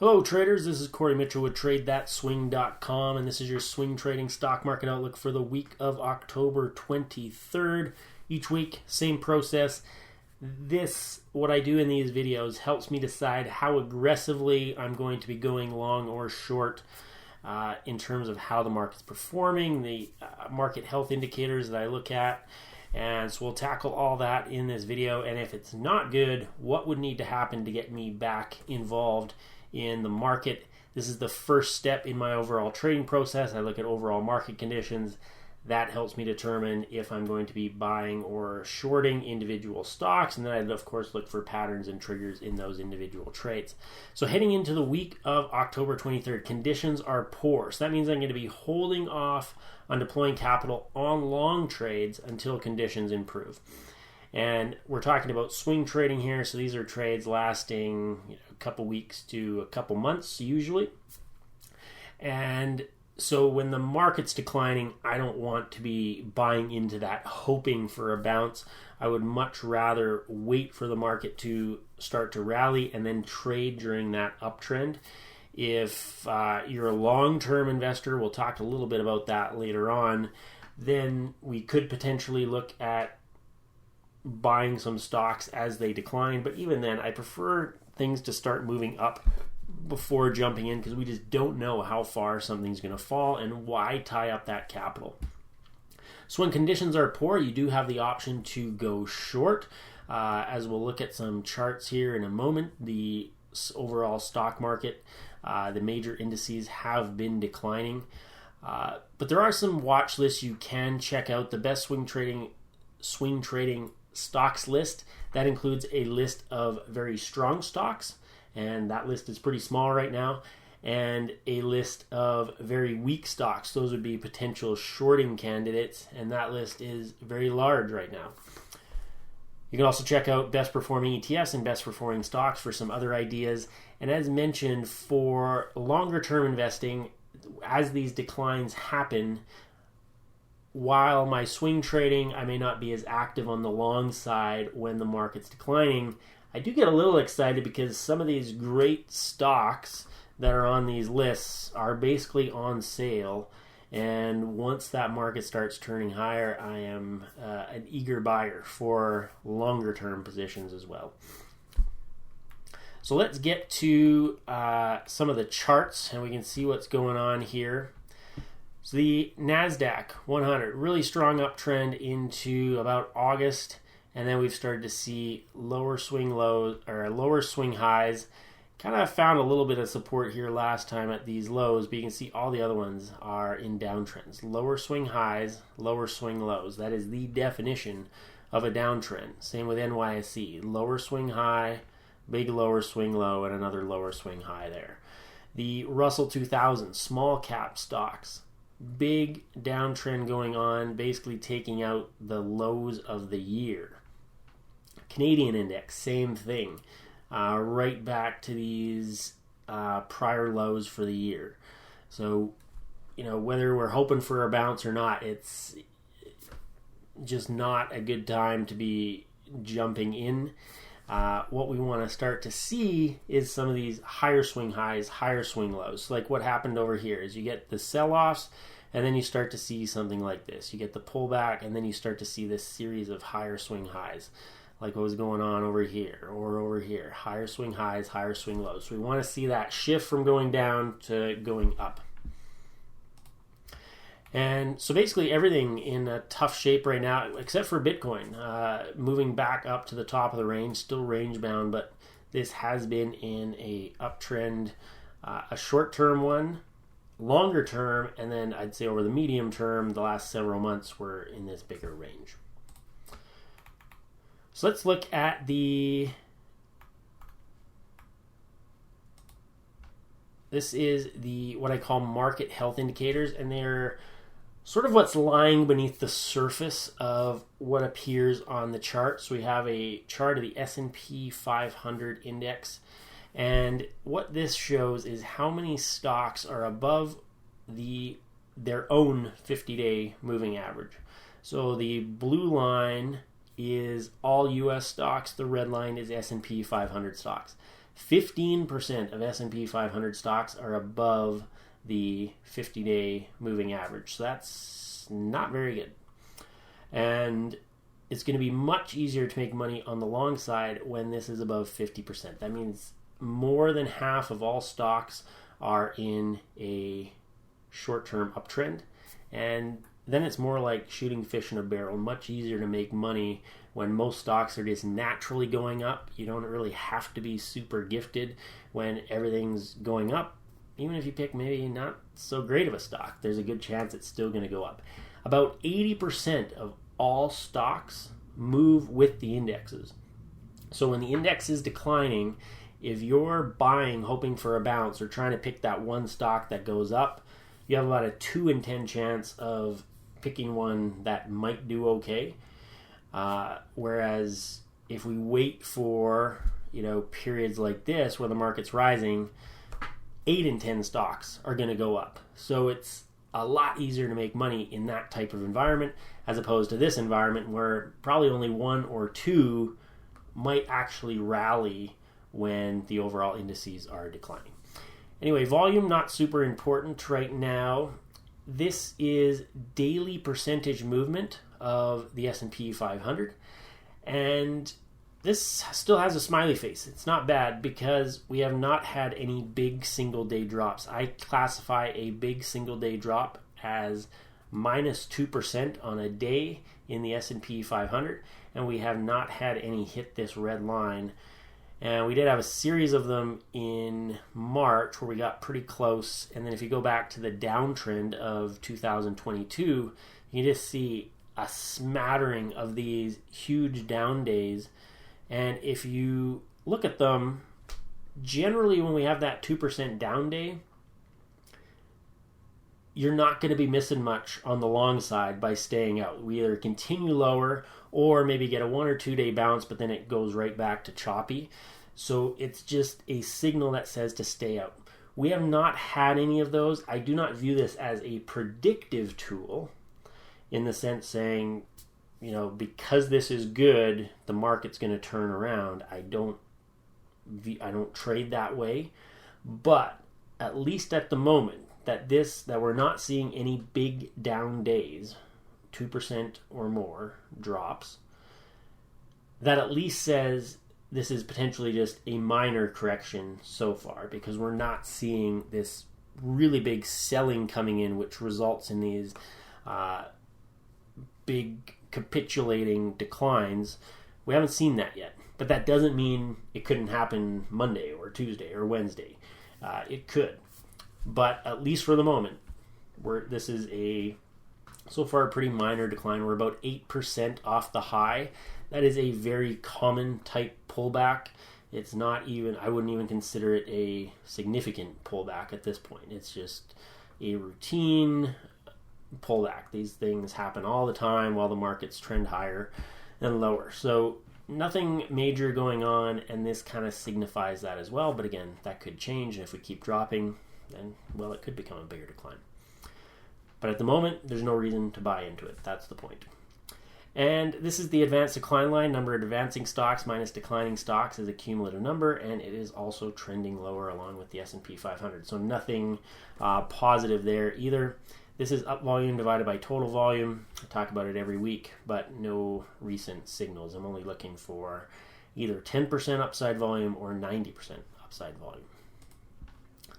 Hello traders, this is Corey Mitchell with TradeThatSwing.com, and this is your swing trading stock market outlook for the week of October 23rd. Each week, same process. What I do in these videos helps me decide how aggressively I'm going to be going long or short in terms of how the market's performing, the market health indicators that I look at. And so we'll tackle all that in this video, and if it's not good, what would need to happen to get me back involved in the market. This is the first step in my overall trading process. I look at overall market conditions. That helps me determine if I'm going to be buying or shorting individual stocks, and then I'd of course look for patterns and triggers in those individual trades. So heading into the week of October 23rd, conditions are poor. So that means I'm going to be holding off on deploying capital on long trades until conditions improve. And we're talking about swing trading here, so these are trades lasting a couple weeks to a couple months usually. And so when the market's declining, I don't want to be buying into that, hoping for a bounce. I would much rather wait for the market to start to rally and then trade during that uptrend. If you're a long-term investor, we'll talk a little bit about that later on, then we could potentially look at buying some stocks as they decline. But even then, I prefer things to start moving up before jumping in, because we just don't know how far something's going to fall, and why tie up that capital. So when conditions are poor, you do have the option to go short. As we'll look at some charts here in a moment, the overall stock market, the major indices have been declining. But there are some watch lists you can check out. The best swing trading stocks list, that includes a list of very strong stocks, and that list is pretty small right now, and a list of very weak stocks. Those would be potential shorting candidates, and that list is very large right now. You can also check out best performing ETFs and best performing stocks for some other ideas. And as mentioned, for longer term investing, as these declines happen, while my swing trading, I may not be as active on the long side when the market's declining, I do get a little excited because some of these great stocks that are on these lists are basically on sale. And once that market starts turning higher, I am an eager buyer for longer term positions as well. So let's get to some of the charts, and we can see what's going on here. So the NASDAQ 100, really strong uptrend into about August, and then we've started to see lower swing lows or lower swing highs. Kind of found a little bit of support here last time at these lows, but you can see all the other ones are in downtrends. Lower swing highs, lower swing lows. That is the definition of a downtrend. Same with NYSE. Lower swing high, big lower swing low, and another lower swing high there. The Russell 2000, small cap stocks. Big downtrend going on, basically taking out the lows of the year. Canadian index, same thing. Right back to these prior lows for the year. So, whether we're hoping for a bounce or not, it's just not a good time to be jumping in. What we want to start to see is some of these higher swing highs, higher swing lows. So like what happened over here is you get the sell-offs, and then you start to see something like this. You get the pullback, and then you start to see this series of higher swing highs, like what was going on over here or over here. Higher swing highs, higher swing lows. So we want to see that shift from going down to going up. And so basically everything in a tough shape right now, except for Bitcoin, moving back up to the top of the range, still range bound, but this has been in a uptrend, a short-term one, longer term, and then I'd say over the medium term, the last several months were in this bigger range. So let's look at this is what I call market health indicators, and they're sort of what's lying beneath the surface of what appears on the chart. So we have a chart of the S&P 500 index, and what this shows is how many stocks are above their own 50-day moving average. So the blue line is all U.S. stocks. The red line is S&P 500 stocks. 15% of S&P 500 stocks are above the 50-day moving average. So that's not very good. And it's going to be much easier to make money on the long side when this is above 50%. That means more than half of all stocks are in a short-term uptrend. And then it's more like shooting fish in a barrel. Much easier to make money when most stocks are just naturally going up. You don't really have to be super gifted when everything's going up. Even if you pick maybe not so great of a stock, there's a good chance it's still going to go up. About 80% of all stocks move with the indexes. So when the index is declining, if you're buying hoping for a bounce or trying to pick that one stock that goes up, you have about a 2 in 10 chance of picking one that might do okay. Whereas if we wait for periods like this where the market's rising, 8 in 10 stocks are going to go up. So it's a lot easier to make money in that type of environment as opposed to this environment where probably only 1 or 2 might actually rally when the overall indices are declining. Anyway, volume not super important right now. This is daily percentage movement of the S&P 500, and this still has a smiley face. It's not bad because we have not had any big single day drops. I classify a big single day drop as minus 2% on a day in the S&P 500, and we have not had any hit this red line. And we did have a series of them in March where we got pretty close. And then if you go back to the downtrend of 2022, you just see a smattering of these huge down days. And if you look at them, generally when we have that 2% down day, you're not going to be missing much on the long side by staying out. We either continue lower or maybe get a 1 or 2 day bounce, but then it goes right back to choppy. So it's just a signal that says to stay out. We have not had any of those. I do not view this as a predictive tool in the sense saying, because this is good, the market's going to turn around. I don't trade that way, but at least at the moment that we're not seeing any big down days, 2% or more drops, that at least says this is potentially just a minor correction so far, because we're not seeing this really big selling coming in, which results in these big capitulating declines. We haven't seen that yet, but that doesn't mean it couldn't happen Monday or Tuesday or Wednesday. It could, but at least for the moment, this is so far a pretty minor decline. We're about 8% off the high. That is a very common type pullback. It's not even, I wouldn't even consider it a significant pullback at this point. It's just a routine pullback. These things happen all the time while the markets trend higher and lower. So nothing major going on, and this kind of signifies that as well. But again, that could change, and if we keep dropping, then, well, it could become a bigger decline. But at the moment, there's no reason to buy into it. That's the point. And this is the advanced decline line. Number of advancing stocks minus declining stocks is a cumulative number, and it is also trending lower along with the S&P 500. So nothing positive there either. This is up volume divided by total volume. I talk about it every week, but no recent signals. I'm only looking for either 10% upside volume or 90% upside volume.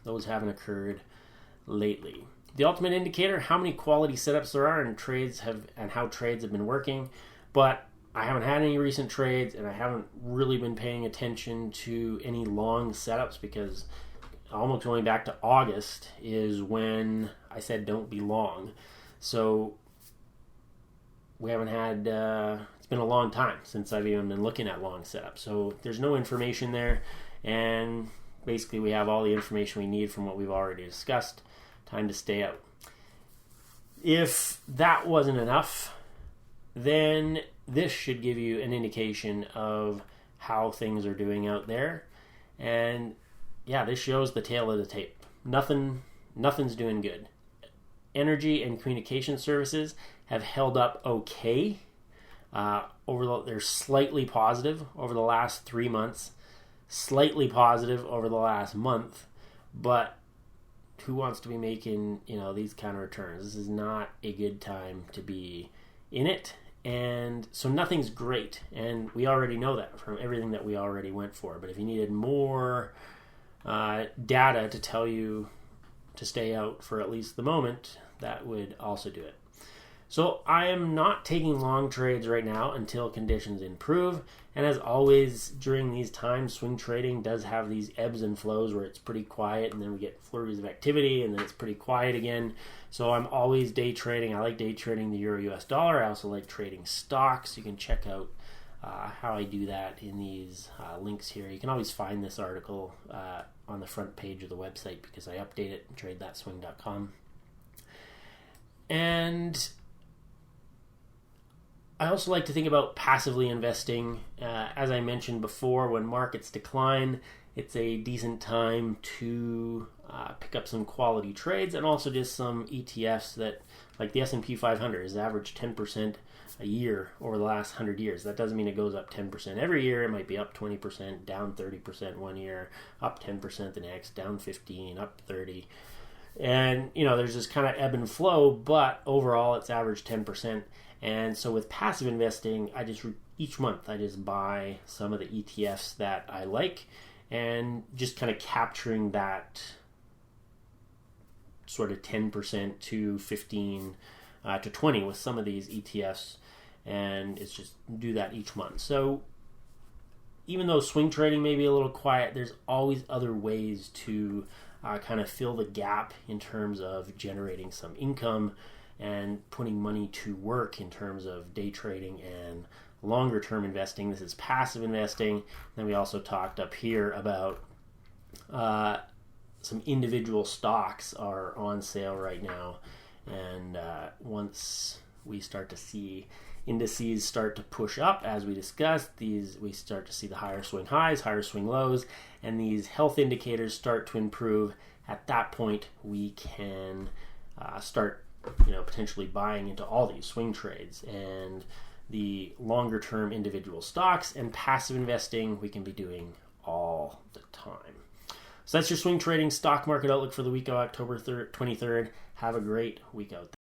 Those haven't occurred lately. The ultimate indicator, how many quality setups there are and how trades have been working. But I haven't had any recent trades, and I haven't really been paying attention to any long setups, because almost going back to August is when I said don't be long. So we haven't had, it's been a long time since I've even been looking at long setups. So there's no information there, and basically we have all the information we need from what we've already discussed. Time to stay out. If that wasn't enough, then this should give you an indication of how things are doing out there. And yeah, this shows the tail of the tape. Nothing's doing good. Energy and communication services have held up okay. They're slightly positive over the last 3 months. slightly positive over the last month, but who wants to be making, these kind of returns? This is not a good time to be in it. And so nothing's great. And we already know that from everything that we already went for. But if you needed more data to tell you to stay out for at least the moment, that would also do it. So I am not taking long trades right now until conditions improve. And as always, during these times, swing trading does have these ebbs and flows where it's pretty quiet and then we get flurries of activity and then it's pretty quiet again. So I'm always day trading. I like day trading the Euro US dollar. I also like trading stocks. You can check out how I do that in these links here. You can always find this article on the front page of the website because I update it, tradethatswing.com. And I also like to think about passively investing. As I mentioned before, when markets decline, it's a decent time to pick up some quality trades and also just some ETFs that, like the S&P 500, has averaged 10% a year over the last 100 years. That doesn't mean it goes up 10% every year. It might be up 20%, down 30% one year, up 10% the next, down 15%, up 30%. And, there's this kind of ebb and flow, but overall it's averaged 10%. And so with passive investing, each month I just buy some of the ETFs that I like and just kind of capturing that sort of 10% to 15 to 20 with some of these ETFs. And it's just do that each month. So even though swing trading may be a little quiet, there's always other ways to kind of fill the gap in terms of generating some income and putting money to work in terms of day trading and longer term investing. This is passive investing. Then we also talked up here about some individual stocks are on sale right now. And once we start to see indices start to push up, as we discussed, we start to see the higher swing highs, higher swing lows, and these health indicators start to improve. At that point, we can start potentially buying into all these swing trades and the longer term individual stocks, and passive investing we can be doing all the time. So that's your swing trading stock market outlook for the week of October 23rd. Have a great week out there.